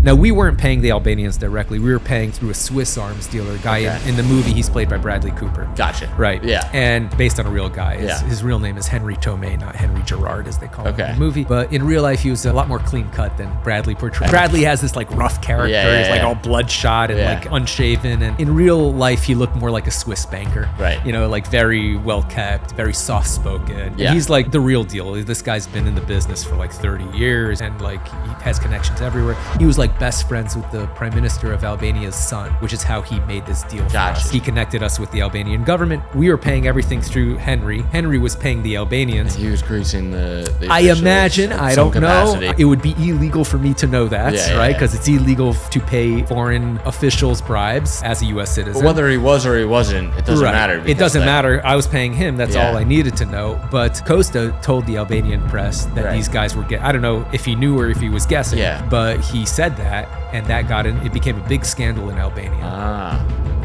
Now, we weren't paying the Albanians directly. We were paying through a Swiss arms dealer guy. In the movie, he's played by Bradley Cooper. Gotcha. Right. Yeah. And based on a real guy. Yeah. His real name is Henry Tomei, not Henry Gerard, as they call him Okay. in the movie. But in real life, he was a lot more clean cut than Bradley portrayed. Bradley has this like rough character. He's like all bloodshot and like unshaven. And in real life, he looked more like a Swiss banker. Right. You know, like very well kept, very soft spoken. Yeah. He's like the real deal. This guy's been in the business for like 30 years and like he has connections everywhere. He was like best friends with the Prime Minister of Albania's son, which is how he made this deal for us. He connected us with the Albanian government. We were paying everything through Henry. Henry was paying the Albanians. He was greasing the I imagine, I don't capacity. know. It would be illegal for me to know that, right? Because it's illegal to pay foreign officials bribes as a U.S. citizen. But whether he was or he wasn't, it doesn't matter. It doesn't matter. I was paying him. That's all I needed to know. But Costa told the Albanian press that these guys were getting, I don't know if he knew or if he was guessing, but he said that, and that got in, it became a big scandal in Albania.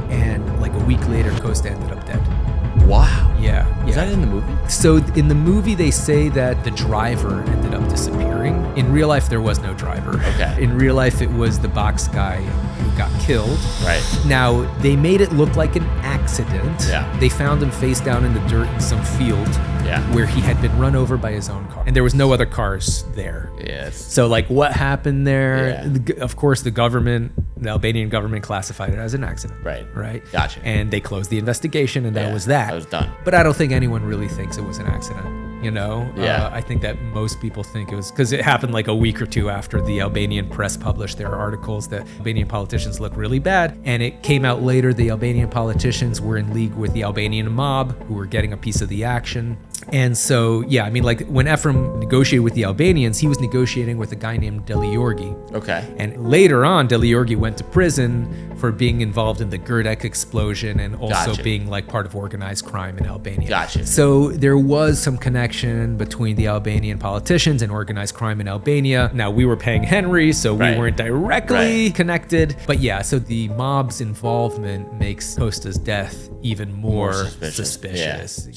And like a week later, Costa ended up dead. Wow. Yeah. Is that in the movie? So in the movie, they say that the driver ended up disappearing. In real life, there was no driver. Okay. In real life, it was the box guy who got killed. Right. Now, they made it look like an accident. Yeah. They found him face down in the dirt in some field where he had been run over by his own car. And there was no other cars there. Yes. So like what happened there? Of course, the Albanian government classified it as an accident. Right. Gotcha. And they closed the investigation and that was that. That was done. But I don't think anyone really thinks it was an accident. You know, I think that most people think it was because it happened like a week or two after the Albanian press published their articles that Albanian politicians look really bad. And it came out later the Albanian politicians were in league with the Albanian mob who were getting a piece of the action. And so, yeah, I mean, like when Ephraim negotiated with the Albanians, he was negotiating with a guy named Deliorgi. Okay. And later on, Deliorgi went to prison for being involved in the Goetz explosion and also being like part of organized crime in Albania. Gotcha. So there was some connection between the Albanian politicians and organized crime in Albania. Now, we were paying Henry, so we weren't directly connected. But yeah, so the mob's involvement makes Costa's death even more suspicious.